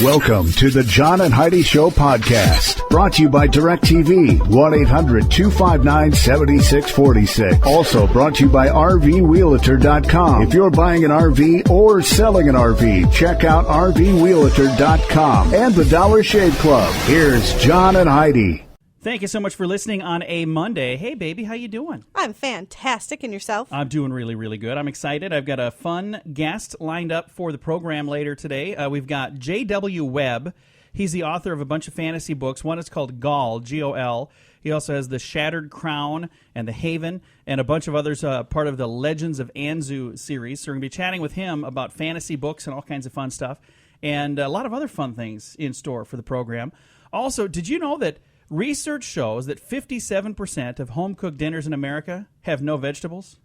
Welcome to the John and Heidi Show podcast, brought to you by DirecTV, 1-800-259-7646. Also brought to you by RVRealtor.com. If you're buying an RV or selling an RV, check out RVRealtor.com and the Dollar Shave Club. Here's John and Heidi. Thank you so much for listening on a Monday. Hey, baby, how you doing? I'm fantastic. And yourself? I'm doing really, really good. I'm excited. I've got a fun guest lined up for the program later today. We've got J.W.Webb. He's the author of a bunch of fantasy books. One is called Gol, G-O-L. He also has The Shattered Crown and The Haven and a bunch of others, part of the Legends of Anzu series. So we're going to be chatting with him about fantasy books and all kinds of fun stuff and a lot of other fun things in store for the program. Also, did you know that research shows that 57% of home-cooked dinners in America have no vegetables?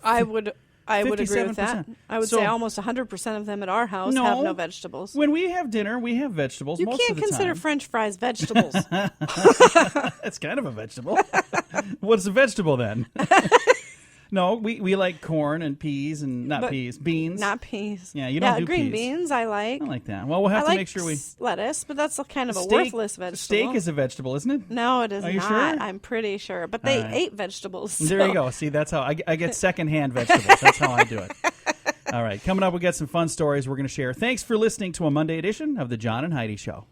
I would agree with that. I would say almost 100% of them at our house have no vegetables. When we have dinner, we have vegetables most of the time. You can't consider French fries vegetables. It's kind of a vegetable. What's a vegetable then? No, we like corn and peas and beans. Not peas. Yeah, you don't do green peas. beans I like. I like that. Well, we'll have to make sure we... lettuce, but that's kind of a worthless vegetable. Steak is a vegetable, isn't it? No, it is not. Are you sure? I'm pretty sure. But they ate vegetables. So. There you go. See, that's how I get secondhand vegetables. That's how I do it. All right, coming up, we got some fun stories we're going to share. Thanks for listening to a Monday edition of the John and Heidi Show.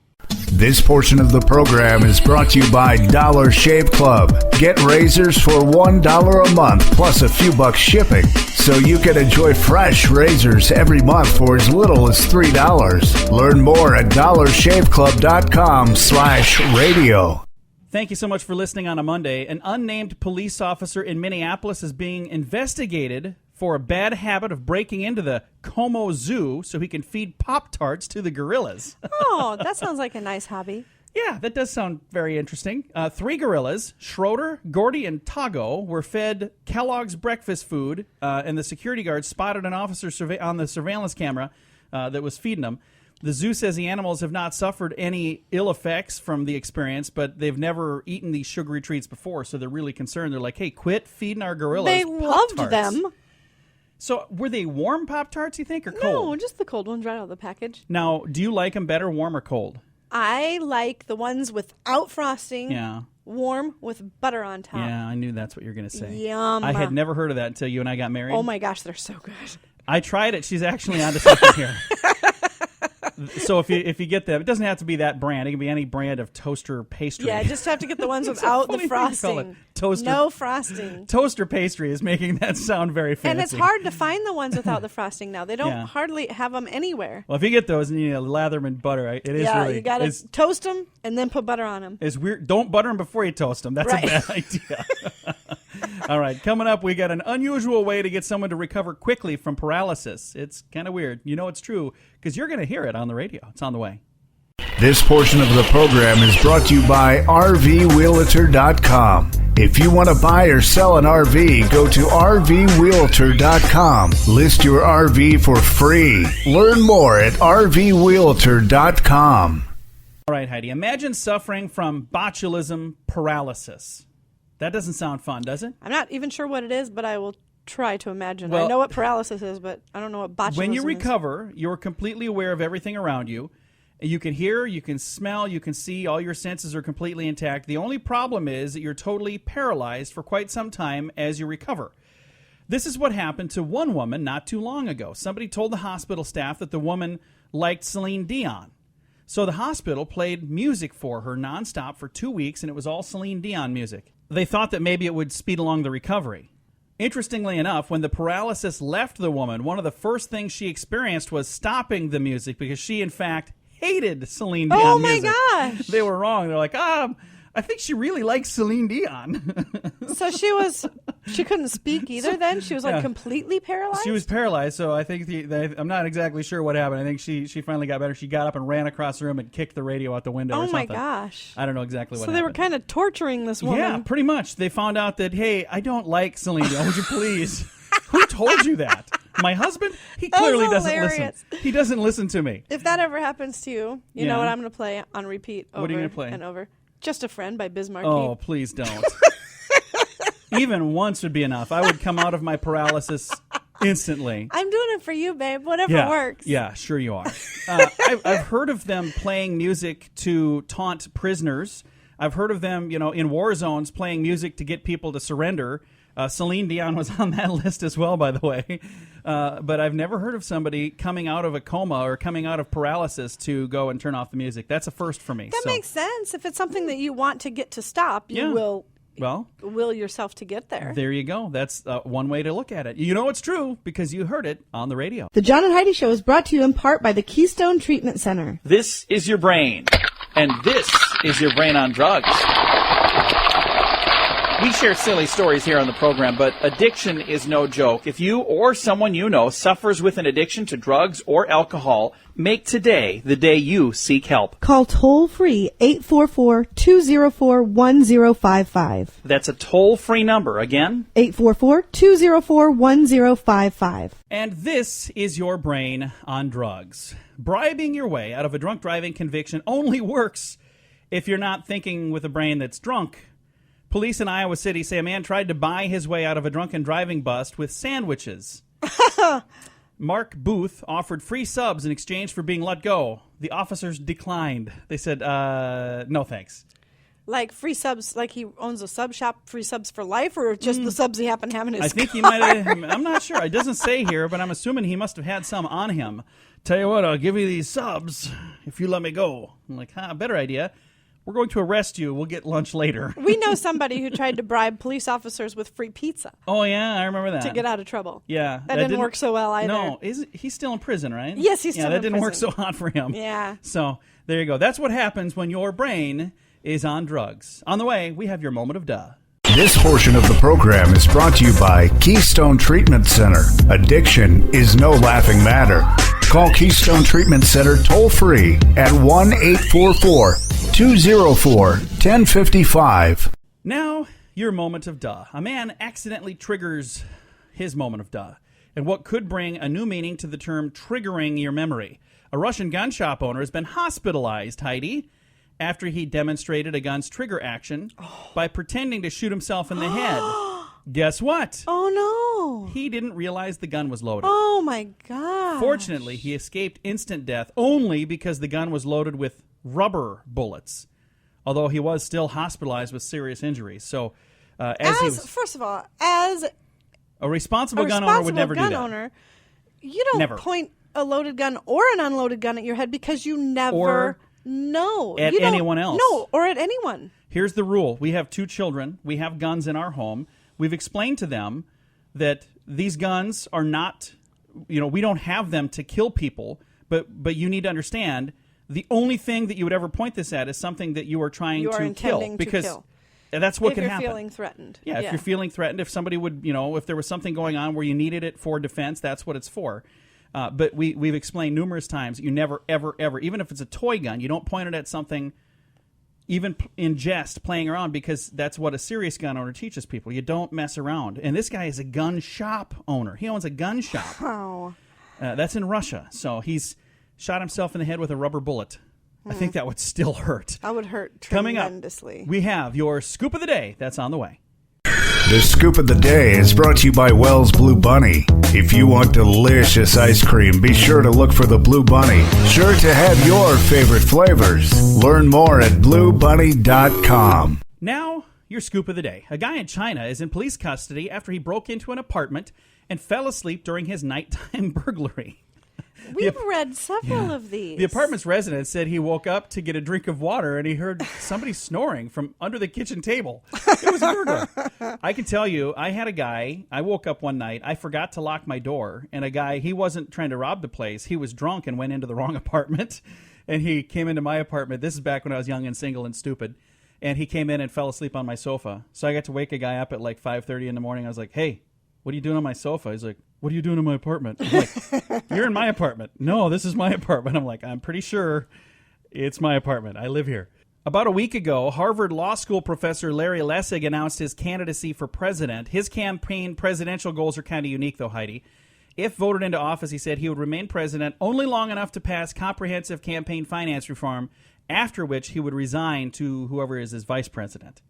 This portion of the program is brought to you by Dollar Shave Club. Get razors for $1 a month plus a few bucks shipping, so you can enjoy fresh razors every month for as little as $3. Learn more at dollarshaveclub.com/radio. Thank you so much for listening on a Monday. An unnamed police officer in Minneapolis is being investigated for a bad habit of breaking into the Como Zoo so he can feed Pop-Tarts to the gorillas. Oh, that sounds like a nice hobby. Yeah, that does sound very interesting. 3 gorillas, Schroeder, Gordy, and Tago, were fed Kellogg's breakfast food, and the security guards spotted an officer on the surveillance camera that was feeding them. The zoo says the animals have not suffered any ill effects from the experience, but they've never eaten these sugary treats before, so they're really concerned. They're like, hey, quit feeding our gorillas They Pop-Tarts. loved them. So were they warm Pop-Tarts, you think, or cold? No, just the cold ones right out of the package. Now, do you like them better warm or cold? I like the ones without frosting. Yeah. Warm with butter on top. Yeah, I knew that's what you were going to say. Yum. I had never heard of that until you and I got married. Oh my gosh, they're so good. I tried it. She's actually onto something here. So if you get them, it doesn't have to be that brand. It can be any brand of toaster pastry. Yeah, just have to get the ones without the frosting. No frosting. Toaster pastry is making that sound very fancy. And it's hard to find the ones without the frosting now. They don't hardly have them anywhere. Well, if you get those and you lather them in butter, it is really... you got to toast them and then put butter on them. It's weird. Don't butter them before you toast them. That's a bad idea. All right, coming up, we got an unusual way to get someone to recover quickly from paralysis. It's kind of weird. You know it's true because you're going to hear it on the radio. It's on the way. This portion of the program is brought to you by RVRealtor.com. If you want to buy or sell an RV, go to RVRealtor.com. List your RV for free. Learn more at RVRealtor.com. All right, Heidi, imagine suffering from botulism paralysis. That doesn't sound fun, does it? I'm not even sure what it is, but I will try to imagine. Well, I know what paralysis is, but I don't know what botulism is. When you recover, you're completely aware of everything around you. You can hear, you can smell, you can see. All your senses are completely intact. The only problem is that you're totally paralyzed for quite some time as you recover. This is what happened to one woman not too long ago. Somebody told the hospital staff that the woman liked Celine Dion. So the hospital played music for her nonstop for 2 weeks, and it was all Celine Dion music. They thought that maybe it would speed along the recovery. Interestingly enough, when the paralysis left the woman, one of the first things she experienced was stopping the music because she, in fact, hated Celine Dion music. Oh, my gosh. They were wrong. They're like, I think she really likes Celine Dion. So she couldn't speak either then? She was completely paralyzed? She was paralyzed, so I think I'm not exactly sure what happened. I think she finally got better. She got up and ran across the room and kicked the radio out the window or something. Oh, my gosh. I don't know exactly what happened. So they were kind of torturing this woman. Yeah, pretty much. They found out that, hey, I don't like Celine Dion. Would you please? Who told you that? My husband? He clearly doesn't listen. He doesn't listen to me. If that ever happens to you, you know what I'm going to play on repeat over what are you gonna play? And over? Just a Friend by Biz Markie. Oh, please don't. Even once would be enough. I would come out of my paralysis instantly. I'm doing it for you, babe. Whatever works. Yeah, sure you are. I've heard of them playing music to taunt prisoners. I've heard of them, in war zones playing music to get people to surrender. Celine Dion was on that list as well, by the way. But I've never heard of somebody coming out of a coma or coming out of paralysis to go and turn off the music. That's a first for me. That makes sense. If it's something that you want to get to stop, you will yourself to get there. There you go. That's one way to look at it. You know it's true because you heard it on the radio. The John and Heidi Show is brought to you in part by the Keystone Treatment Center. This is your brain, and this is your brain on drugs. We share silly stories here on the program, but addiction is no joke. If you or someone you know suffers with an addiction to drugs or alcohol, make today the day you seek help. Call toll-free 844-204-1055. That's a toll-free number. Again? 844-204-1055. And this is your brain on drugs. Bribing your way out of a drunk driving conviction only works if you're not thinking with a brain that's drunk. Police in Iowa City say a man tried to buy his way out of a drunken driving bust with sandwiches. Mark Booth offered free subs in exchange for being let go. The officers declined. They said, no thanks. Like free subs, like he owns a sub shop, free subs for life, or just the subs he happened to have in his car? I think he might have, I'm not sure. It doesn't say here, but I'm assuming he must have had some on him. Tell you what, I'll give you these subs if you let me go. I'm like, better idea. We're going to arrest you. We'll get lunch later. We know somebody who tried to bribe police officers with free pizza. Oh, yeah, I remember that. To get out of trouble. Yeah. That didn't work so well either. No, he's still in prison, right? Yes, he's still in prison. Yeah, that didn't work so hot for him. Yeah. So, there you go. That's what happens when your brain is on drugs. On the way, we have your moment of duh. This portion of the program is brought to you by Keystone Treatment Center. Addiction is no laughing matter. Call Keystone Treatment Center toll-free at 1-844-204-1055. Now, your moment of duh. A man accidentally triggers his moment of duh, and what could bring a new meaning to the term triggering your memory. A Russian gun shop owner has been hospitalized, Heidi, after he demonstrated a gun's trigger action by pretending to shoot himself in the head. Guess what? Oh, no. He didn't realize the gun was loaded. Oh, my God. Fortunately, he escaped instant death only because the gun was loaded with rubber bullets, although he was still hospitalized with serious injuries. So, first of all, as a responsible gun owner would never do that. You don't point a loaded gun or an unloaded gun at your head because you never know. At anyone else. No, or at anyone. Here's the rule. We have 2 children. We have guns in our home. We've explained to them that these guns are not, we don't have them to kill people, but you need to understand the only thing that you would ever point this at is something that you are trying to kill. Because that's what can happen. If you're feeling threatened. Yeah, if you're feeling threatened, if somebody would, if there was something going on where you needed it for defense, that's what it's for. But we've explained numerous times, you never, ever, ever, even if it's a toy gun, you don't point it at something even in jest, playing around, because that's what a serious gun owner teaches people. You don't mess around. And this guy is a gun shop owner. He owns a gun shop. Oh. That's in Russia. So he's shot himself in the head with a rubber bullet. I think that would still hurt. That would hurt tremendously. Coming up, we have your Scoop of the Day. That's on the way. The Scoop of the Day is brought to you by Wells Blue Bunny. If you want delicious ice cream, be sure to look for the Blue Bunny. Sure to have your favorite flavors. Learn more at bluebunny.com. Now, your Scoop of the Day. A guy in China is in police custody after he broke into an apartment and fell asleep during his nighttime burglary. We've read several of these. The apartment's resident said he woke up to get a drink of water and he heard somebody snoring from under the kitchen table. It was a burglar. I can tell you, I had a guy, I woke up one night, I forgot to lock my door, and a guy, he wasn't trying to rob the place. He was drunk and went into the wrong apartment, and he came into my apartment. This is back when I was young and single and stupid, and he came in and fell asleep on my sofa. So I got to wake a guy up at like 5:30 in the morning. I was like, hey, what are you doing on my sofa? He's like, what are you doing in my apartment? I'm like, you're in my apartment. No, this is my apartment. I'm like, I'm pretty sure it's my apartment. I live here. About a week ago, Harvard Law School professor Larry Lessig announced his candidacy for president. His campaign presidential goals are kind of unique, though, Heidi. If voted into office, he said he would remain president only long enough to pass comprehensive campaign finance reform, after which he would resign to whoever is his vice president.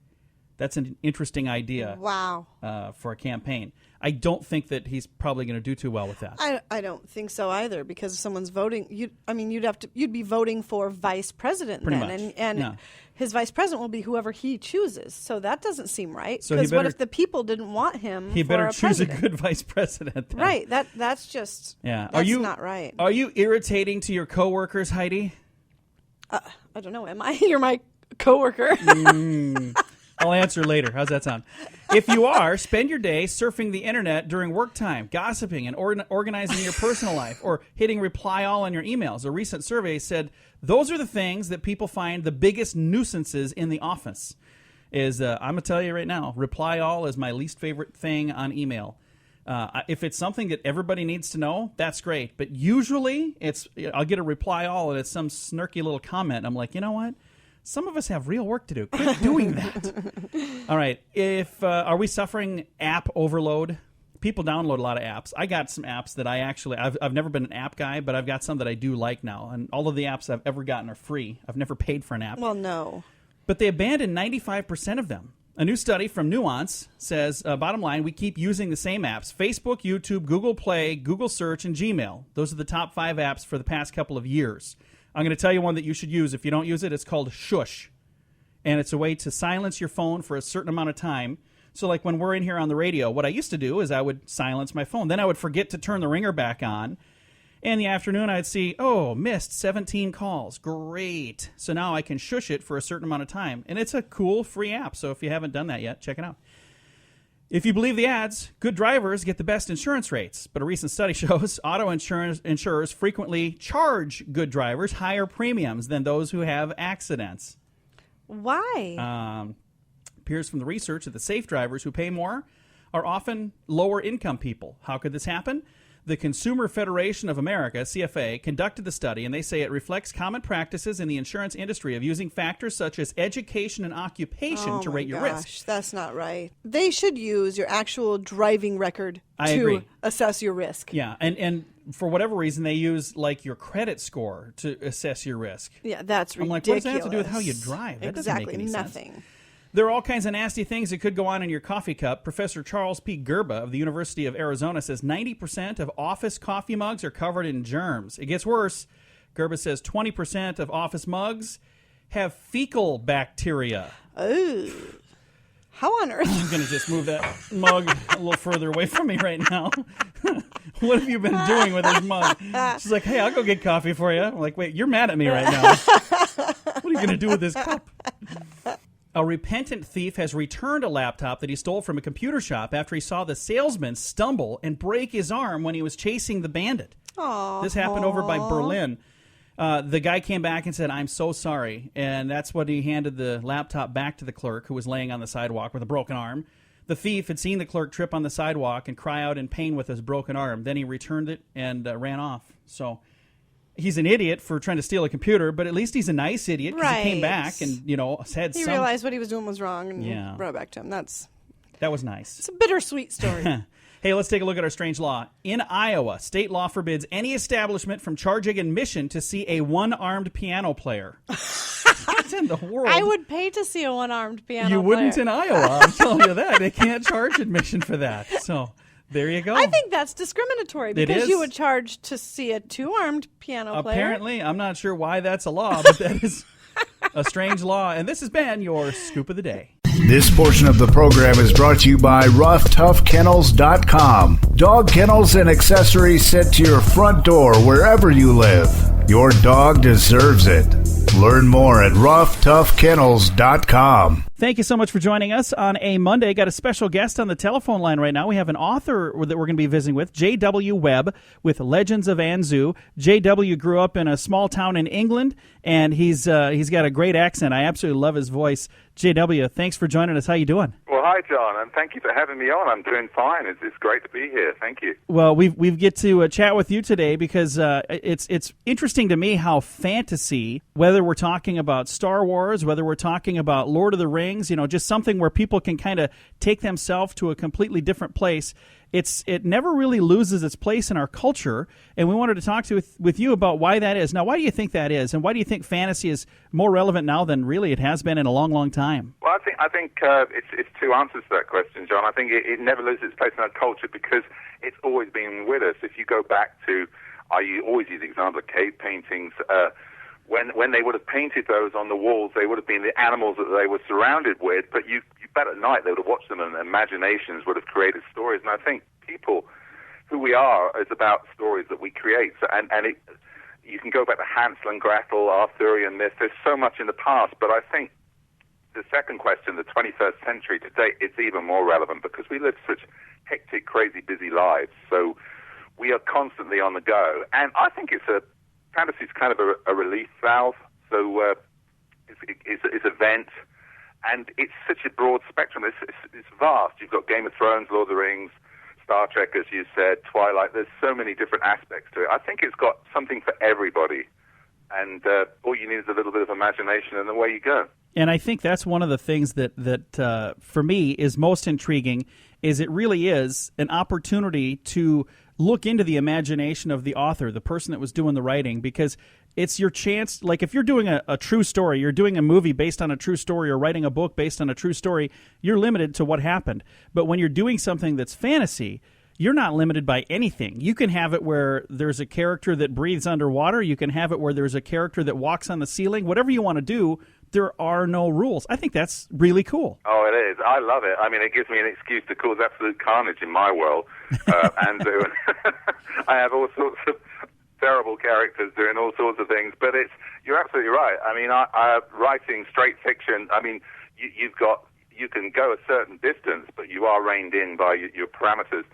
That's an interesting idea. Wow. For a campaign. I don't think that he's probably going to do too well with that. I don't think so either, because if someone's voting, you'd be voting for vice president Pretty then, much. and Yeah. his vice president will be whoever he chooses. So that doesn't seem right. So he Because what better- if the people didn't want him? He for better a choose a president? good vice president. Then. Right. That's just That's not right. Are you irritating to your coworkers, Heidi? I don't know. Am I? You're my coworker. I'll answer later. How's that sound? If you are, spend your day surfing the internet during work time, gossiping and organizing your personal life, or hitting reply all on your emails. A recent survey said those are the things that people find the biggest nuisances in the office. I'm going to tell you right now, reply all is my least favorite thing on email. If it's something that everybody needs to know, that's great. But usually I'll get a reply all and it's some snarky little comment. I'm like, you know what? Some of us have real work to do. Quit doing that. All right. Are we suffering app overload? People download a lot of apps. I got some apps that I've never been an app guy, but I've got some that I do like now. And all of the apps I've ever gotten are free. I've never paid for an app. Well, no. But they abandoned 95% of them. A new study from Nuance says, bottom line, we keep using the same apps. Facebook, YouTube, Google Play, Google Search, and Gmail. Those are the top 5 apps for the past couple of years. I'm going to tell you one that you should use. If you don't use it, it's called Shush. And it's a way to silence your phone for a certain amount of time. So like when we're in here on the radio, what I used to do is I would silence my phone. Then I would forget to turn the ringer back on. In the afternoon, I'd see, missed 17 calls. Great. So now I can shush it for a certain amount of time. And it's a cool free app. So if you haven't done that yet, check it out. If you believe the ads, good drivers get the best insurance rates. But a recent study shows auto insurers frequently charge good drivers higher premiums than those who have accidents. Why? Appears from the research that the safe drivers who pay more are often lower income people. How could this happen? The Consumer Federation of America, CFA, conducted the study, and they say it reflects common practices in the insurance industry of using factors such as education and occupation to rate your risk. That's not right. They should use your actual driving record I agree. assess your risk. Yeah, and for whatever reason, they use like your credit score to assess your risk. Yeah, that's ridiculous. I'm like, what does that have to do with how you drive? That exactly, doesn't make any nothing. sense. There are all kinds of nasty things that could go on in your coffee cup. Professor Charles P. Gerba of the University of Arizona says 90% of office coffee mugs are covered in germs. It gets worse. Gerba says 20% of office mugs have fecal bacteria. Oh, how on earth? I'm going to just move that mug a little further away from me right now. What have you been doing with this mug? She's like, hey, I'll go get coffee for you. I'm like, wait, you're mad at me right now. What are you going to do with this cup? A repentant thief has returned a laptop that he stole from a computer shop after he saw the salesman stumble and break his arm when he was chasing the bandit. Aww. This happened over by Berlin. The guy came back and said, I'm so sorry. And that's when he handed the laptop back to the clerk, who was laying on the sidewalk with a broken arm. The thief had seen the clerk trip on the sidewalk and cry out in pain with his broken arm. Then he returned it and ran off. So he's an idiot for trying to steal a computer, but at least he's a nice idiot because he came back and, said he realized what he was doing was wrong and brought it back to him. That was nice. It's a bittersweet story. Hey, let's take a look at our strange law. In Iowa, state law forbids any establishment from charging admission to see a one-armed piano player. What in the world? I would pay to see a one-armed piano player. You wouldn't in Iowa, I'm telling you that. They can't charge admission for that. So there you go. I think that's discriminatory because you would charge to see a two-armed piano player. Apparently, I'm not sure why that's a law, but that is a strange law. And this has been your Scoop of the Day. This portion of the program is brought to you by RoughToughKennels.com. Dog kennels and accessories sent to your front door wherever you live. Your dog deserves it. Learn more at RoughToughKennels.com. Thank you so much for joining us on a Monday. Got a special guest on the telephone line right now. We have an author that we're going to be visiting with, J.W.Webb, with Legends of Anzu. J.W. grew up in a small town in England, and he's got a great accent. I absolutely love his voice. J.W., thanks for joining us. How you doing? Well, hi, John, and thank you for having me on. I'm doing fine. It's great to be here. Thank you. Well, we get to chat with you today because it's interesting to me how fantasy, whether we're talking about Star Wars, whether we're talking about Lord of the Rings, just something where people can kind of take themselves to a completely different place. It never really loses its place in our culture, and we wanted to talk with you about why that is. Now, why do you think that is, and why do you think fantasy is more relevant now than really it has been in a long, long time? Well, I think it's two answers to that question, John. I think it never loses its place in our culture because it's always been with us. If you go back to, I always use the example of cave paintings. When they would have painted those on the walls, they would have been the animals that they were surrounded with. But you bet at night they would have watched them, and their imaginations would have created stories. And I think people, who we are, is about stories that we create. So, you can go back to Hansel and Gretel, Arthurian myth. There's so much in the past, but I think the second question, the 21st century today, it's even more relevant because we live such hectic, crazy, busy lives. So we are constantly on the go. And I think fantasy is kind of a relief valve. So it's a vent. And it's such a broad spectrum. It's vast. You've got Game of Thrones, Lord of the Rings, Star Trek, as you said, Twilight. There's so many different aspects to it. I think it's got something for everybody. And all you need is a little bit of imagination, and away you go. And I think that's one of the things that for me is most intriguing, is it really is an opportunity to look into the imagination of the author, the person that was doing the writing, because it's your chance. Like if you're doing a true story, you're doing a movie based on a true story or writing a book based on a true story, you're limited to what happened. But when you're doing something that's fantasy, you're not limited by anything. You can have it where there's a character that breathes underwater. You can have it where there's a character that walks on the ceiling. Whatever you want to do, there are no rules. I think that's really cool. Oh, it is. I love it. I mean, it gives me an excuse to cause absolute carnage in my world. And I have all sorts of terrible characters doing all sorts of things. But you're absolutely right. I mean, I writing straight fiction, I mean, you can go a certain distance, but you are reined in by your parameters.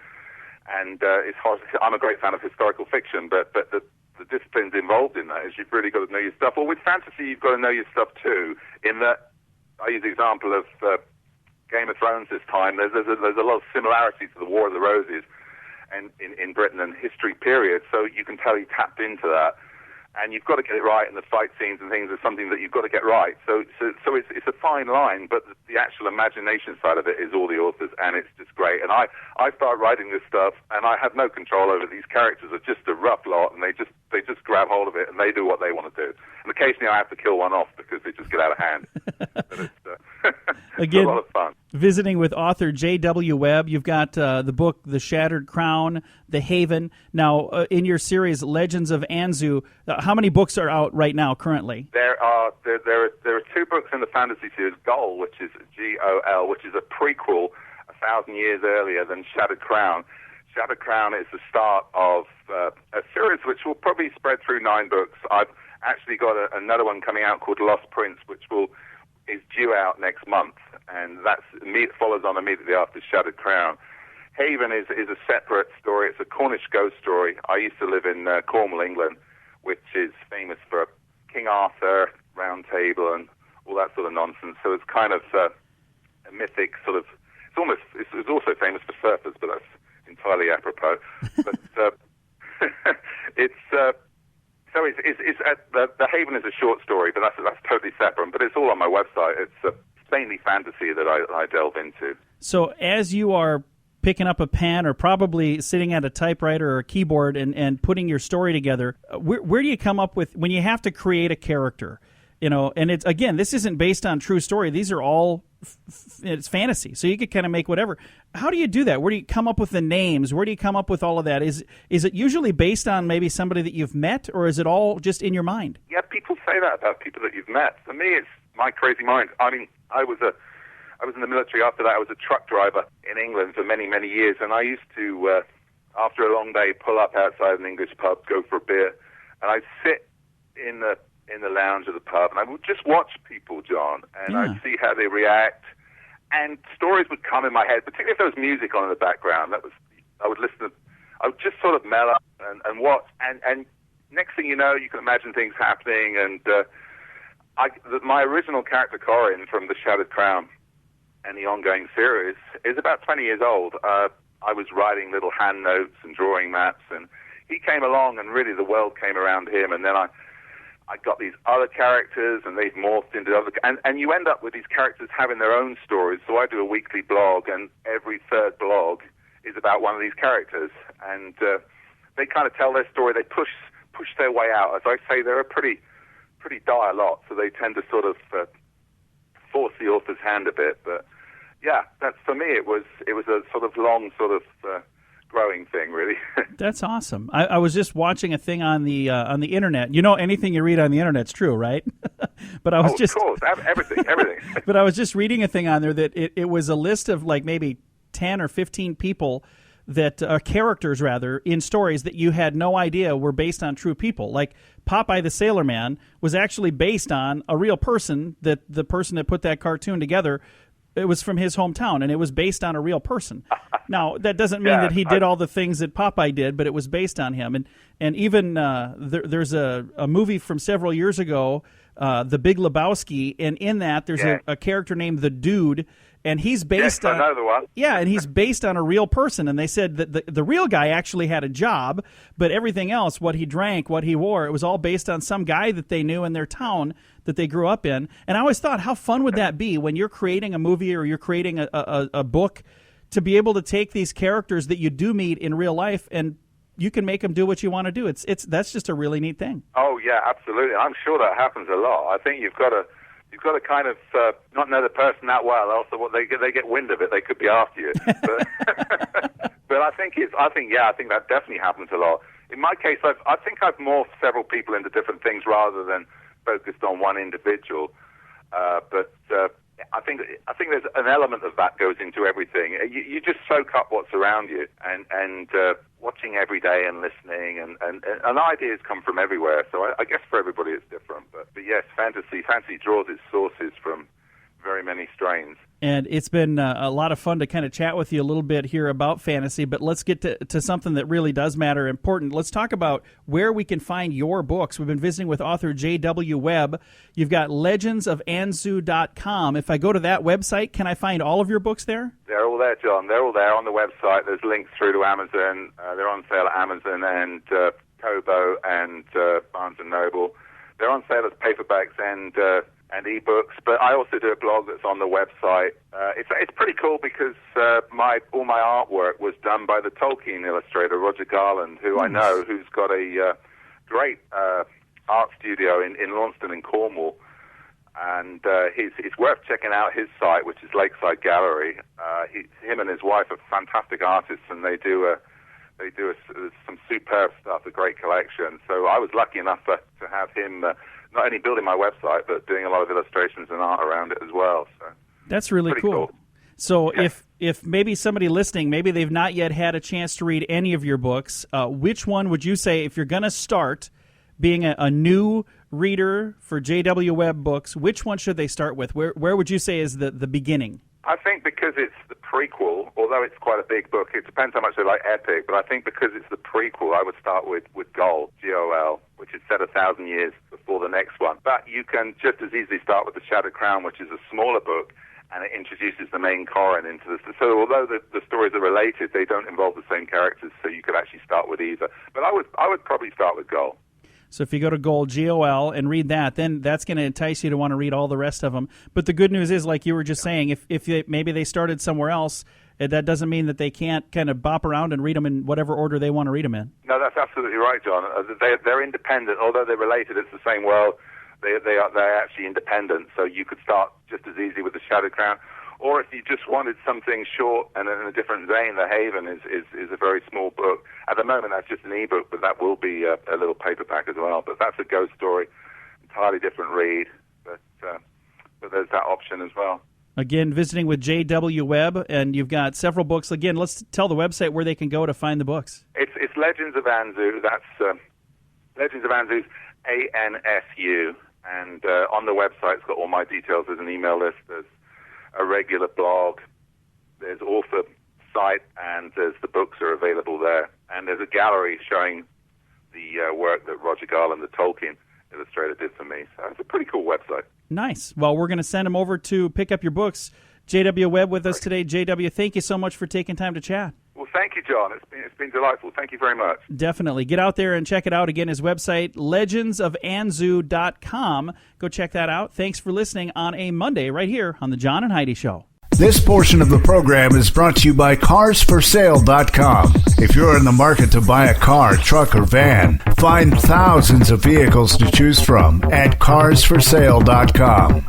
And it's hard. I'm a great fan of historical fiction, but the disciplines involved in that is you've really got to know your stuff. Well, with fantasy, you've got to know your stuff too. In that, I use the example of Game of Thrones this time. There's a lot of similarity to the War of the Roses, and in Britain and history period. So you can tell he tapped into that, and you've got to get it right. And the fight scenes and things are something that you've got to get right. So it's a fine line, but the actual imagination side of it is all the authors, and it's just great. And I start writing this stuff, and I have no control over these characters. Are just a rough lot, and they just grab hold of it, and they do what they want to do. And occasionally I have to kill one off because they just get out of hand. But it's Again, a lot of fun. Visiting with author J.W.Webb, you've got the book The Shattered Crown, The Haven. Now, in your series Legends of Anzu, how many books are out right now currently? There are 2 books in the fantasy series, Gol, which is G-O-L, which is a prequel 1,000 years earlier than Shattered Crown. Shattered Crown is the start of a series which will probably spread through 9 books. I've actually got another one coming out called Lost Prince, which is due out next month, and follows on immediately after Shattered Crown. Haven is a separate story. It's a Cornish ghost story. I used to live in Cornwall, England, which is famous for King Arthur, Round Table, and all that sort of nonsense. So it's kind of a mythic sort of. It's also famous for surfers, but that's entirely apropos. But the Haven is a short story, but that's totally separate. But it's all on my website. It's mainly fantasy that I delve into. So as you are picking up a pen or probably sitting at a typewriter or a keyboard and putting your story together, where do you come up with when you have to create a character? And it's, again, this isn't based on true story. These are all it's fantasy, so you could kind of make whatever. How do you do that? Where do you come up with the names? Where do you come up with all of that? Is it usually based on maybe somebody that you've met, or is it all just in your mind? Yeah, people say that about people that you've met. For me, it's my crazy mind. I mean, I was in the military. After that, I was a truck driver in England for many, many years, and I used to, after a long day, pull up outside an English pub, go for a beer, and I'd sit in the lounge of the pub, and I would just watch people, John, and I'd see how they react, and stories would come in my head, particularly if there was music on in the background. I would just sort of mellow and watch, and next thing you know, you can imagine things happening, and my original character, Corin, from The Shattered Crown and the ongoing series, is about 20 years old. I was writing little hand notes and drawing maps, and he came along, and really the world came around him, and then I got these other characters, and they've morphed into other... And you end up with these characters having their own stories. So I do a weekly blog, and every third blog is about one of these characters. And they kind of tell their story. They push their way out. As I say, they're a pretty dire lot, so they tend to sort of force the author's hand a bit. But yeah, that's, for me, it was a sort of long sort of growing thing, really. That's awesome. I was just watching a thing on the internet. You know, anything you read on the internet's true, right? But I was of course, everything. But I was just reading a thing on there that it was a list of like maybe 10 or 15 people that characters rather in stories that you had no idea were based on true people. Like Popeye the Sailor Man was actually based on a real person, that the person that put that cartoon together, it was from his hometown, and it was based on a real person. Now, that doesn't mean that he did all the things that Popeye did, but it was based on him. And even there's a movie from several years ago, The Big Lebowski, and in that there's a character named the Dude, and he's based on... I know the one. Yeah, and he's based on a real person, and they said that the real guy actually had a job, but everything else, what he drank, what he wore, it was all based on some guy that they knew in their town that they grew up in. And I always thought, how fun would that be when you're creating a movie or you're creating a book, to be able to take these characters that you do meet in real life and you can make them do what you want to do. That's just a really neat thing. Oh yeah, absolutely. I'm sure that happens a lot. I think you've got to kind of not know the person that well, else they get wind of it, they could be after you. But I think that definitely happens a lot. In my case, I think I've morphed several people into different things rather than focused on one individual. But I think there's an element of that goes into everything. You just soak up what's around you, and watching every day and listening, and ideas come from everywhere. So I guess for everybody it's different. But yes, fantasy draws its sources from very many strains. And it's been a lot of fun to kind of chat with you a little bit here about fantasy, but let's get to something that really does matter, important. Let's talk about where we can find your books. We've been visiting with author J.W.Webb. You've got legendsofanzu.com. If I go to that website, can I find all of your books there? They're all there, John. They're all there on the website. There's links through to Amazon. They're on sale at Amazon and Kobo and Barnes & Noble. They're on sale as paperbacks and ebooks, but I also do a blog that's on the website. It's pretty cool because all my artwork was done by the Tolkien illustrator Roger Garland, who I know, who's got a great art studio in Launceston in Cornwall, and it's worth checking out his site, which is Lakeside Gallery. Him and his wife are fantastic artists, and they do some superb stuff, a great collection. So I was lucky enough to have him not only building my website, but doing a lot of illustrations and art around it as well. So that's really cool. So yeah. If maybe somebody listening, maybe they've not yet had a chance to read any of your books, which one would you say, if you're going to start being a new reader for J.W.Webb books, which one should they start with? Where would you say is the beginning? I think because it's the prequel, although it's quite a big book, it depends how much they like epic, but I think because it's the prequel, I would start with Gol, G-O-L, which is set 1,000 years before the next one. But you can just as easily start with The Shattered Crown, which is a smaller book, and it introduces the main Corrin into this. So although the stories are related, they don't involve the same characters, so you could actually start with either. But I would probably start with Gol. So if you go to Gol, G-O-L, and read that, then that's going to entice you to want to read all the rest of them. But the good news is, like you were just saying, if maybe they started somewhere else, that doesn't mean that they can't kind of bop around and read them in whatever order they want to read them in. No, that's absolutely right, John. They're independent. Although they're related, it's the same world. They're actually independent. So you could start just as easy with The Shattered Crown. Or if you just wanted something short and in a different vein, The Haven is a very small book. At the moment, that's just an ebook, but that will be a little paperback as well. But that's a ghost story, entirely different read. But there's that option as well. Again, visiting with J.W.Webb, and you've got several books. Again, let's tell the website where they can go to find the books. It's Legends of Anzu. That's Legends of Anzu's ANSU. And on the website, it's got all my details. There's an email list. There's a regular blog, there's author site, and there's the books are available there. And there's a gallery showing the work that Roger Garland, the Tolkien illustrator, did for me. So it's a pretty cool website. Nice. Well, we're going to send them over to pick up your books. J.W.Webb with us today. J.W., thank you so much for taking time to chat. Well, thank you, John. It's been delightful. Thank you very much. Definitely. Get out there and check it out. Again, his website, legendsofanzu.com. Go check that out. Thanks for listening on a Monday right here on The John and Heidi Show. This portion of the program is brought to you by carsforsale.com. If you're in the market to buy a car, truck, or van, find thousands of vehicles to choose from at carsforsale.com.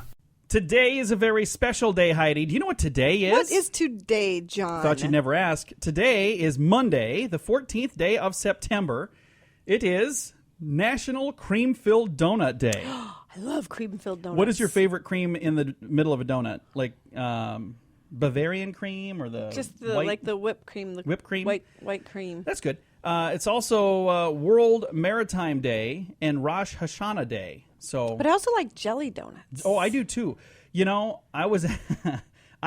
Today is a very special day, Heidi. Do you know what today is? What is today, John? Thought you'd never ask. Today is Monday, the 14th day of September. It is National Cream-Filled Donut Day. I love cream-filled donuts. What is your favorite cream in the middle of a donut? Like Bavarian cream or Just white? the whipped cream. The Whipped cream? White cream. That's good. It's also World Maritime Day and Rosh Hashanah Day. So, But I also like jelly donuts. oh, I do too. You know, I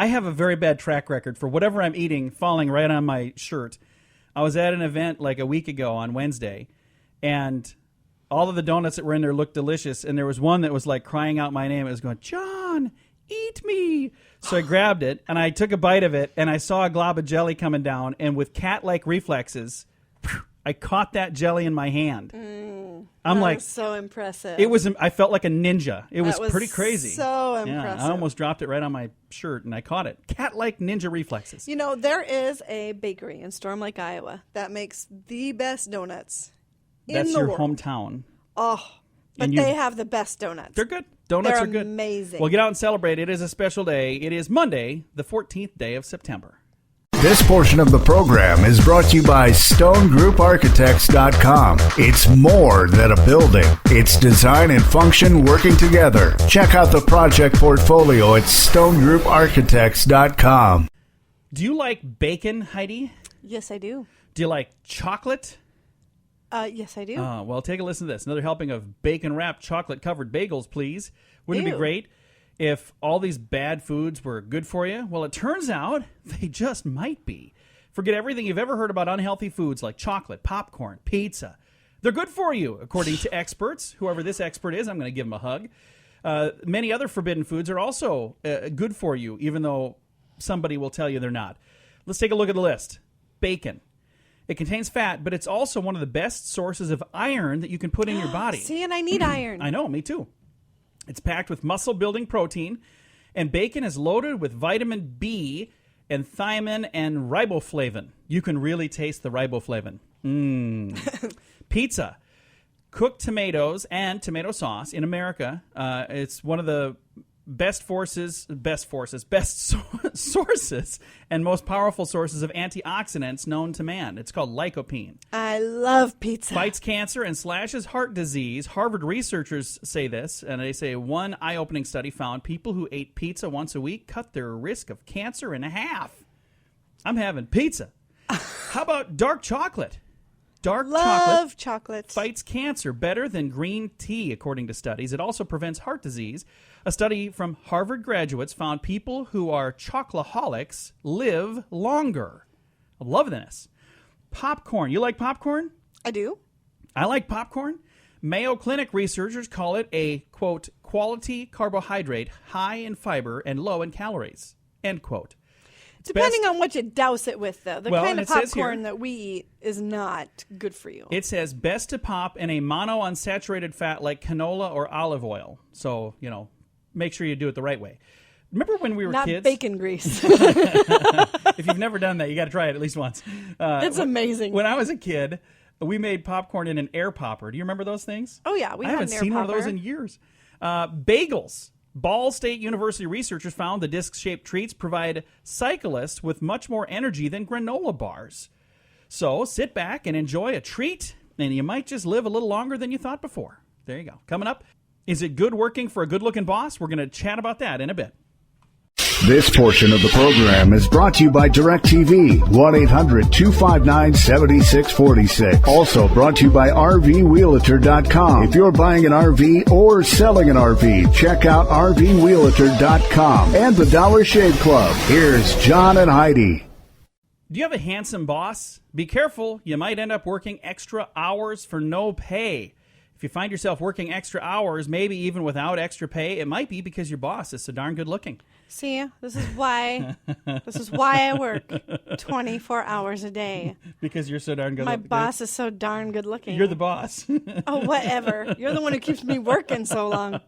have a very bad track record for whatever I'm eating falling right on my shirt. I was at an event like a week ago on Wednesday, and all of the donuts that were in there looked delicious, and there was one that was like crying out my name. It was going, John, eat me. So I grabbed it, and I took a bite of it, and I saw a glob of jelly coming down, and with cat-like reflexes, I caught that jelly in my hand. I'm like, so impressive. I felt like a ninja. It was pretty crazy. So impressive. Yeah, I almost dropped it right on my shirt, and I caught it. Cat-like ninja reflexes. You know, there is a bakery in Storm Lake, Iowa that makes the best donuts That's in the your world. hometown. Oh, but they have the best donuts. They're good. Donuts They're are good. amazing. Well, get out and celebrate. It is a special day. It is Monday, the 14th day of September. This portion of the program is brought to you by StoneGroupArchitects.com. It's more than a building. It's design and function working together. Check out the project portfolio at StoneGroupArchitects.com. Do you like bacon, Heidi? Yes, I do. Do you like chocolate? Yes, I do. Well, take a listen to this. Another helping of bacon-wrapped chocolate-covered bagels, please. Wouldn't it be Ew. great if all these bad foods were good for you? Well, it turns out they just might be. Forget everything you've ever heard about unhealthy foods like chocolate, popcorn, pizza. They're good for you, according to experts. Whoever this expert is, I'm going to give him a hug. Many other forbidden foods are also good for you, even though somebody will tell you they're not. Let's take a look at the list. Bacon. It contains fat, but it's also one of the best sources of iron that you can put in your body. See, and I need iron. I know, me too. It's packed with muscle-building protein, and bacon is loaded with vitamin B and thiamine and riboflavin. You can really taste the riboflavin. Pizza. Cooked tomatoes and tomato sauce in America. It's one of the best sources and most powerful sources of antioxidants known to man. It's called lycopene. I love pizza. Fights cancer and slashes heart disease. Harvard researchers say this, and they say one eye-opening study found people who ate pizza once a week cut their risk of cancer in half. I'm having pizza. How about dark chocolate? Love chocolate. Fights cancer better than green tea, according to studies. It also prevents heart disease. A study from Harvard graduates found people who are chocoholics live longer. I love this. Popcorn. You like popcorn? I do. I like popcorn. Mayo Clinic researchers call it a, quote, quality carbohydrate high in fiber and low in calories, end quote. Depending on what you douse it with, though. The Well, kind and of it says popcorn here- that we eat is not good for you. It says best to pop in a monounsaturated fat like canola or olive oil. So, make sure you do it the right way. Remember when we were not kids? bacon grease. If you've never done that, you got to try it at least once. It's amazing. When I was a kid, we made popcorn in an air popper. Do you remember those things? Oh, yeah. We I had haven't an air seen one of popper. those in years. Bagels. Ball State University researchers found the disc-shaped treats provide cyclists with much more energy than granola bars. So sit back and enjoy a treat, and you might just live a little longer than you thought before. There you go. Coming up, is it good working for a good-looking boss? We're going to chat about that in a bit. This portion of the program is brought to you by DirecTV, 1-800-259-7646. Also brought to you by RVRealtor.com. If you're buying an RV or selling an RV, check out RVRealtor.com and the Dollar Shave Club. Here's John and Heidi. Do you have a handsome boss? Be careful. You might end up working extra hours for no pay. If you find yourself working extra hours, maybe even without extra pay, it might be because your boss is so darn good looking. See, this is why I work 24 hours a day. Because you're so darn good My looking. boss is so darn good looking. You're the boss. Oh, whatever. You're the one who keeps me working so long.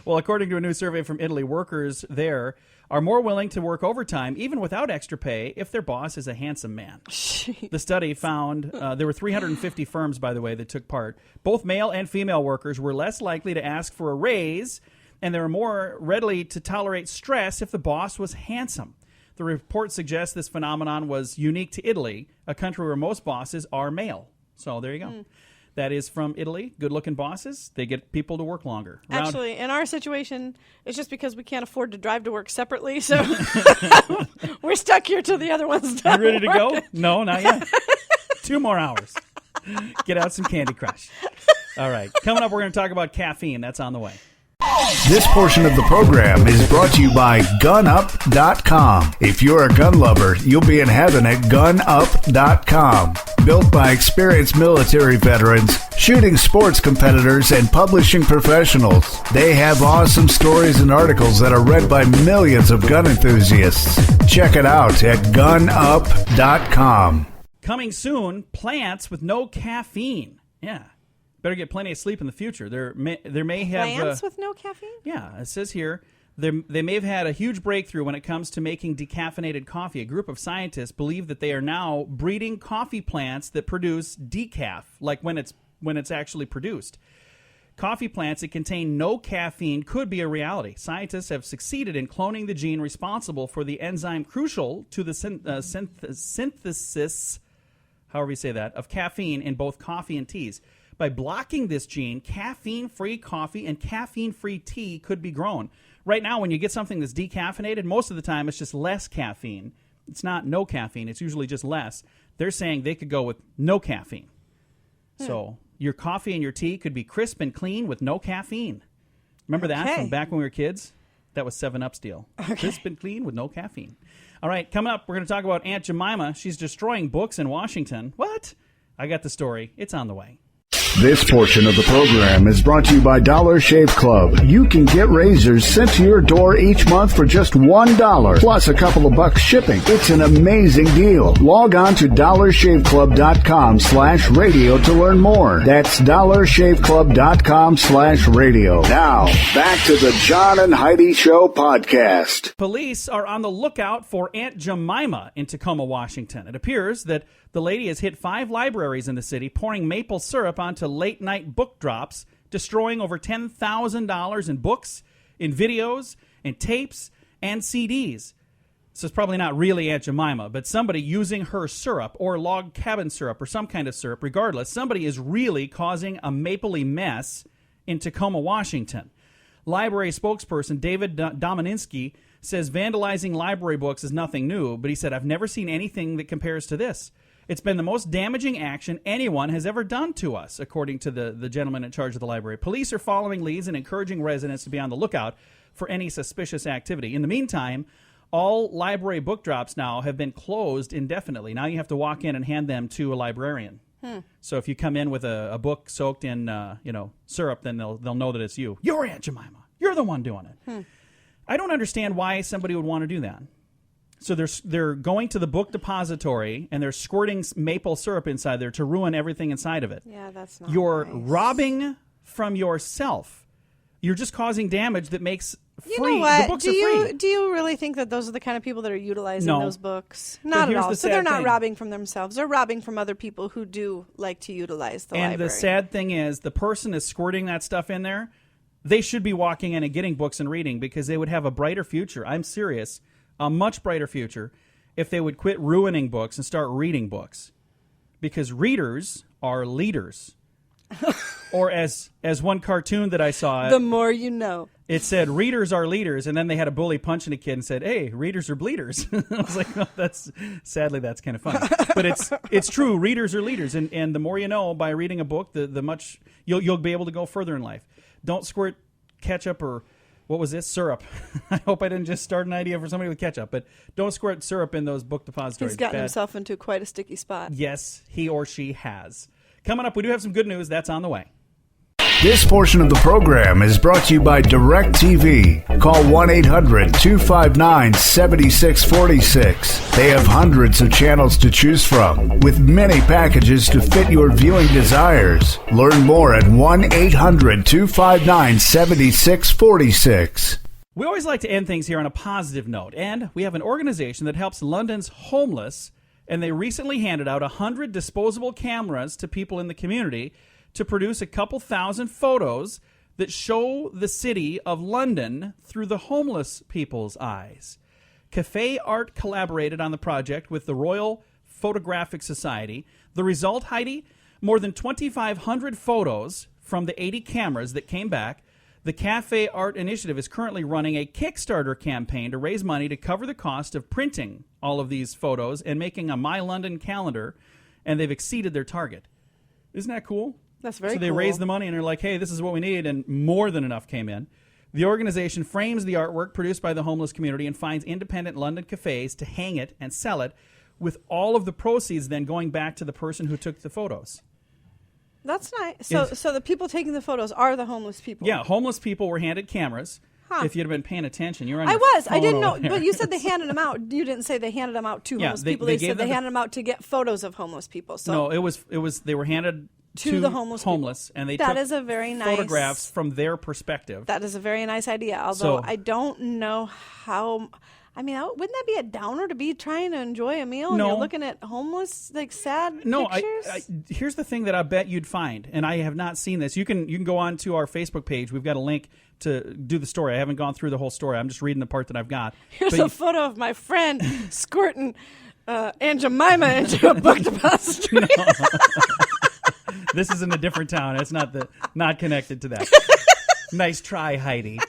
Well, according to a new survey from Italy, workers there are more willing to work overtime, even without extra pay, if their boss is a handsome man. The study found there were 350 firms, by the way, that took part. Both male and female workers were less likely to ask for a raise and they were more readily to tolerate stress if the boss was handsome. The report suggests this phenomenon was unique to Italy, a country where most bosses are male. So there you go. That is from Italy. Good-looking bosses, they get people to work longer. Actually, in our situation, it's just because we can't afford to drive to work separately, so we're stuck here till the other one's done. You ready to go? No, not yet. 2 more hours. Get out some Candy Crush. All right. Coming up, we're going to talk about caffeine. That's on the way. This portion of the program is brought to you by GunUp.com. If you're a gun lover, you'll be in heaven at GunUp.com. Built by experienced military veterans, shooting sports competitors, and publishing professionals. They have awesome stories and articles that are read by millions of gun enthusiasts. Check it out at GunUp.com. Coming soon, plants with no caffeine. Yeah. Better get plenty of sleep in the future. There may have plants with no caffeine? Yeah, it says here they may have had a huge breakthrough when it comes to making decaffeinated coffee. A group of scientists believe that they are now breeding coffee plants that produce decaf, like when it's actually produced. Coffee plants that contain no caffeine could be a reality. Scientists have succeeded in cloning the gene responsible for the enzyme crucial to the synthesis, however you say that, of caffeine in both coffee and teas. By blocking this gene, caffeine-free coffee and caffeine-free tea could be grown. Right now, when you get something that's decaffeinated, most of the time it's just less caffeine. It's not no caffeine. It's usually just less. They're saying they could go with no caffeine. So your coffee and your tea could be crisp and clean with no caffeine. Remember that from back when we were kids? That was 7-Up's deal. Okay. Crisp and clean with no caffeine. All right, coming up, we're going to talk about Aunt Jemima. She's destroying books in Washington. What? I got the story. It's on the way. This portion of the program is brought to you by Dollar Shave Club. You can get razors sent to your door each month for just $1, plus a couple of bucks shipping. It's an amazing deal. Log on to dollarshaveclub.com/radio to learn more. That's dollarshaveclub.com/radio. Now, back to the John and Heidi Show podcast. Police are on the lookout for Aunt Jemima in Tacoma, Washington. It appears that the lady has hit 5 libraries in the city, pouring maple syrup onto late-night book drops, destroying over $10,000 in books, in videos, in tapes, and CDs. So it's probably not really Aunt Jemima, but somebody using her syrup or log cabin syrup or some kind of syrup. Regardless, somebody is really causing a mapley mess in Tacoma, Washington. Library spokesperson David Domininsky says vandalizing library books is nothing new, but he said, "I've never seen anything that compares to this. It's been the most damaging action anyone has ever done to us," according to the gentleman in charge of the library. Police are following leads and encouraging residents to be on the lookout for any suspicious activity. In the meantime, all library book drops now have been closed indefinitely. Now you have to walk in and hand them to a librarian. So if you come in with a book soaked in syrup, then they'll know that it's you. You're Aunt Jemima. You're the one doing it. I don't understand why somebody would want to do that. So they're going to the book depository and they're squirting maple syrup inside there to ruin everything inside of it. Yeah, that's not You're nice. robbing from yourself. You're just causing damage that makes free. You know what? The books are free. Do you really think that those are the kind of people that are utilizing No. those books? Not at here's all. the So they're sad not thing. robbing from themselves. They're robbing from other people who do like to utilize the And library. the sad thing is, the person is squirting that stuff in there. They should be walking in and getting books and reading because they would have a brighter future. I'm serious. A much brighter future if they would quit ruining books and start reading books. Because readers are leaders. Or as one cartoon that I saw, the more you know. it said, readers are leaders, and then they had a bully punching a kid and said, hey, readers are bleeders. I was like, well, that's kind of funny. But it's true, readers are leaders, and the more you know by reading a book, the much you'll be able to go further in life. Don't squirt ketchup or what was this? Syrup. I hope I didn't just start an idea for somebody with ketchup, but don't squirt syrup in those book depositories. He's gotten Bad. himself into quite a sticky spot. Yes, he or she has. Coming up, we do have some good news. That's on the way. This portion of the program is brought to you by DirecTV. Call 1-800-259-7646. They have hundreds of channels to choose from, with many packages to fit your viewing desires. Learn more at 1-800-259-7646. We always like to end things here on a positive note, and we have an organization that helps London's homeless, and they recently handed out 100 disposable cameras to people in the community to produce a couple thousand photos that show the city of London through the homeless people's eyes. Cafe Art collaborated on the project with the Royal Photographic Society. The result, Heidi? More than 2,500 photos from the 80 cameras that came back. The Cafe Art Initiative is currently running a Kickstarter campaign to raise money to cover the cost of printing all of these photos and making a My London calendar, and they've exceeded their target. Isn't that cool? That's very cool. So they raised the money, and they're like, hey, this is what we need, and more than enough came in. The organization frames the artwork produced by the homeless community and finds independent London cafes to hang it and sell it, with all of the proceeds then going back to the person who took the photos. That's nice. So the people taking the photos are the homeless people. Yeah, homeless people were handed cameras. Huh. If you'd have been paying attention, you're on. I didn't know, but you said they handed them out. You didn't say they handed them out to homeless people. They said they handed them out to get photos of homeless people. So no, it was they were handed to the homeless and they that took is a very nice photographs from their perspective. That is a very nice idea. Although I don't know how. I mean, wouldn't that be a downer to be trying to enjoy a meal and you're looking at homeless, like, sad pictures? Here's the thing that I bet you'd find, and I have not seen this. You can go on to our Facebook page. We've got a link to do the story. I haven't gone through the whole story. I'm just reading the part that I've got. Here's a photo of my friend squirting Aunt Jemima into a book depository. This is in a different town. It's not connected to that. Nice try, Heidi.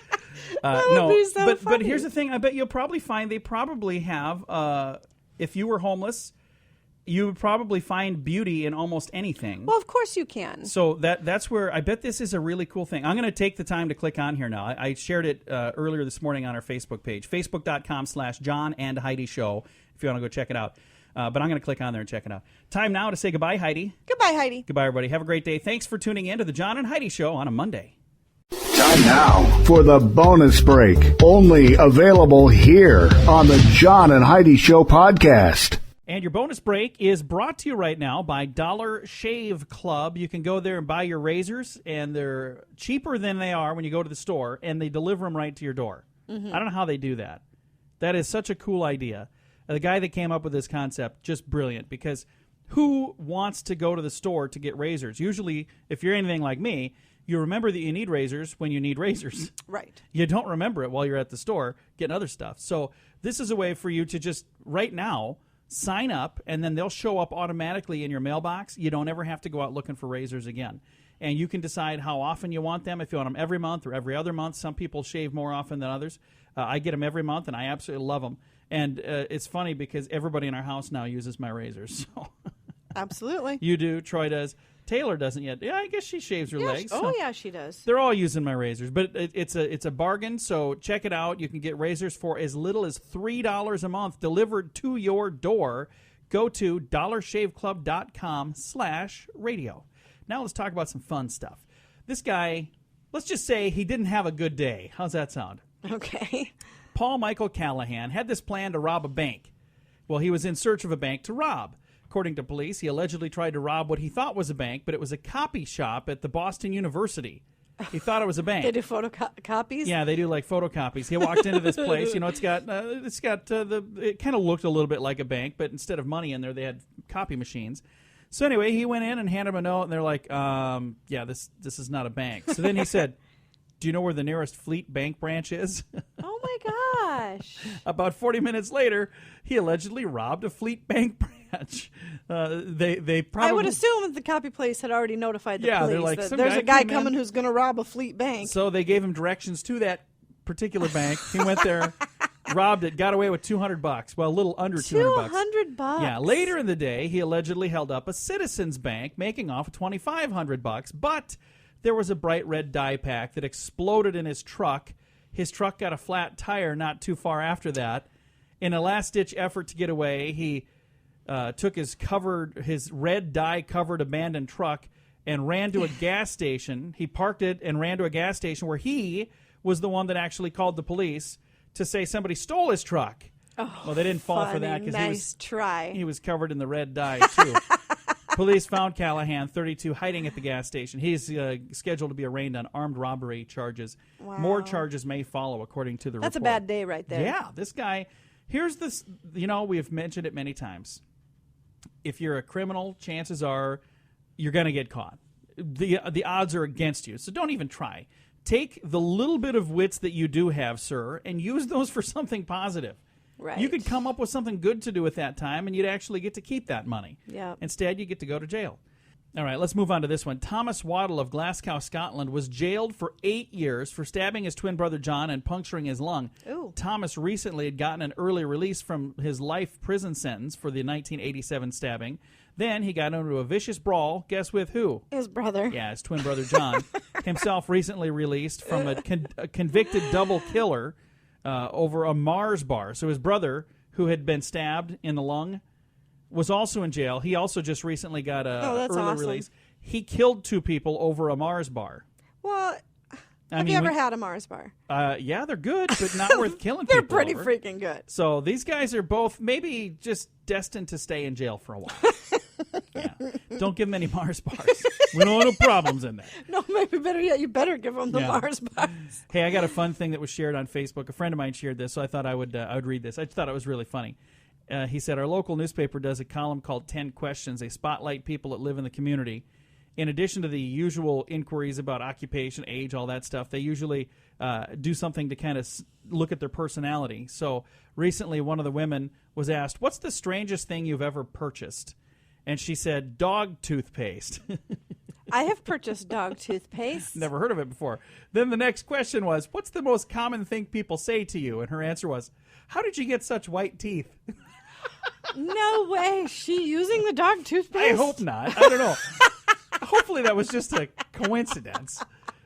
But here's the thing. I bet you'll probably find they probably have. If you were homeless, you would probably find beauty in almost anything. Well, of course you can. So that's where I bet this is a really cool thing. I'm going to take the time to click on here now. I shared it earlier this morning on our Facebook page, facebook.com/John and Heidi Show, if you want to go check it out. But I'm going to click on there and check it out. Time now to say goodbye, Heidi. Goodbye, Heidi. Goodbye, everybody. Have a great day. Thanks for tuning in to the John and Heidi Show on a Monday. Time now for the bonus break, only available here on the John and Heidi Show podcast. And your bonus break is brought to you right now by Dollar Shave Club. You can go there and buy your razors, and they're cheaper than they are when you go to the store, and they deliver them right to your door. Mm-hmm. I don't know how they do that. That is such a cool idea. The guy that came up with this concept, just brilliant, because who wants to go to the store to get razors? Usually, if you're anything like me, you remember that you need razors when you need razors. Right. You don't remember it while you're at the store getting other stuff. So this is a way for you to just, right now, sign up, and then they'll show up automatically in your mailbox. You don't ever have to go out looking for razors again. And you can decide how often you want them, if you want them every month or every other month. Some people shave more often than others. I get them every month, and I absolutely love them. And it's funny because everybody in our house now uses my razors. So. Absolutely. You do. Troy does. Taylor doesn't yet. Yeah, I guess she shaves her legs. Oh, yeah, she does. They're all using my razors, but it's a bargain. So check it out. You can get razors for as little as $3 a month delivered to your door. Go to dollarshaveclub.com/radio. Now let's talk about some fun stuff. This guy, let's just say he didn't have a good day. How's that sound? Okay. Paul Michael Callahan had this plan to rob a bank. Well, he was in search of a bank to rob. According to police, he allegedly tried to rob what he thought was a bank, but it was a copy shop at the Boston University. He thought it was a bank. They do photocopies? Yeah, they do like photocopies. He walked into this place. You know, it kind of looked a little bit like a bank, but instead of money in there, they had copy machines. So anyway, he went in and handed him a note, and they're like, yeah, this is not a bank. So then he said, do you know where the nearest Fleet Bank branch is? Oh, my gosh. About 40 minutes later, he allegedly robbed a Fleet Bank branch. They probably. I would assume that the copy place had already notified the police they're like, that there's a guy coming who's going to rob a Fleet Bank. So they gave him directions to that particular bank. He went there, robbed it, got away with $200. Well, a little under $200. $200. Yeah. Later in the day, he allegedly held up a Citizens Bank, making off $2,500. But there was a bright red dye pack that exploded in his truck. His truck got a flat tire not too far after that. In a last-ditch effort to get away, he took his red dye-covered abandoned truck and ran to a gas station. He parked it and ran to a gas station where he was the one that actually called the police to say somebody stole his truck. Oh, well, they didn't fall for that because he was covered in the red dye, too. Police found Callahan, 32, hiding at the gas station. He's scheduled to be arraigned on armed robbery charges. Wow. More charges may follow, according to the report. That's a bad day right there. Yeah, this guy, here's this, we have mentioned it many times. If you're a criminal, chances are you're going to get caught. The odds are against you, so don't even try. take the little bit of wits that you do have, sir, and use those for something positive. Right. You could come up with something good to do with that time, and you'd actually get to keep that money. Yeah. Instead, you get to go to jail. All right, let's move on to this one. Thomas Waddle of Glasgow, Scotland, was jailed for 8 years for stabbing his twin brother John and puncturing his lung. Ooh. Thomas recently had gotten an early release from his life prison sentence for the 1987 stabbing. Then he got into a vicious brawl. Guess with who? His brother. Yeah, his twin brother John. Himself recently released from a convicted double killer over a Mars bar. So his brother, who had been stabbed in the lung, was also in jail. He also just recently got a early release. He killed 2 people over a Mars bar. Well, have you ever had a Mars bar? Yeah, they're good, but not worth killing people. They're pretty over. freaking good. So these guys are both maybe just destined to stay in jail for a while. Yeah. Don't give them any Mars bars. We don't want no problems in there. No, maybe better yet, you better give them the Mars bars. Hey, I got a fun thing that was shared on Facebook. A friend of mine shared this, so I thought I would read this. I just thought it was really funny. He said, our local newspaper does a column called 10 Questions. They spotlight people that live in the community. In addition to the usual inquiries about occupation, age, all that stuff, they usually do something to kind of look at their personality. So recently one of the women was asked, what's the strangest thing you've ever purchased? And she said, dog toothpaste. I have purchased dog toothpaste. Never heard of it before. Then the next question was, what's the most common thing people say to you? And her answer was, how did you get such white teeth? No way. She using the dog toothpaste? I hope not. I don't know. Hopefully that was just a coincidence.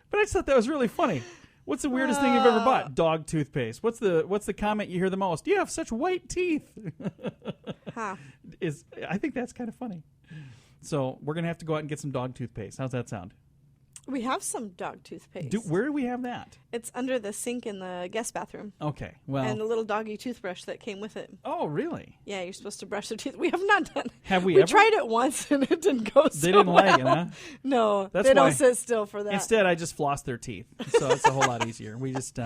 But I just thought that was really funny. What's the weirdest thing you've ever bought? Dog toothpaste. What's the comment you hear the most? You have such white teeth. Huh. I think that's kind of funny. So we're going to have to go out and get some dog toothpaste. How's that sound? We have some dog toothpaste. Where do we have that? It's under the sink in the guest bathroom. Okay, well. And the little doggy toothbrush that came with it. Oh, really? Yeah, you're supposed to brush their teeth. We have not done it. Have we We ever? tried it once and it didn't go so They didn't like it, huh? No, That's they why- don't sit still for that. Instead, I just floss their teeth. So it's a whole lot easier. We just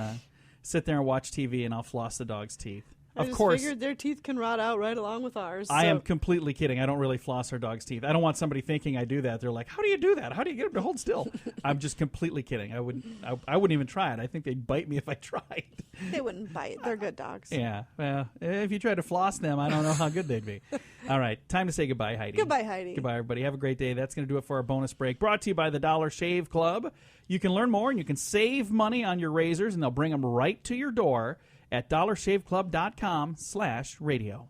sit there and watch TV, and I'll floss the dog's teeth. I Of just course, figured their teeth can rot out right along with ours. I so- am completely kidding. I don't really floss our dog's teeth. I don't want somebody thinking I do that. They're like, how do you do that? How do you get them to hold still? I'm just completely kidding. I wouldn't even try it. I think they'd bite me if I tried. They wouldn't bite. They're good dogs. Yeah. Well, if you tried to floss them, I don't know how good they'd be. All right. Time to say goodbye, Heidi. Goodbye, Heidi. Goodbye, everybody. Have a great day. That's going to do it for our bonus break. Brought to you by the Dollar Shave Club. You can learn more and you can save money on your razors, and they'll bring them right to your door at dollarshaveclub.com/radio.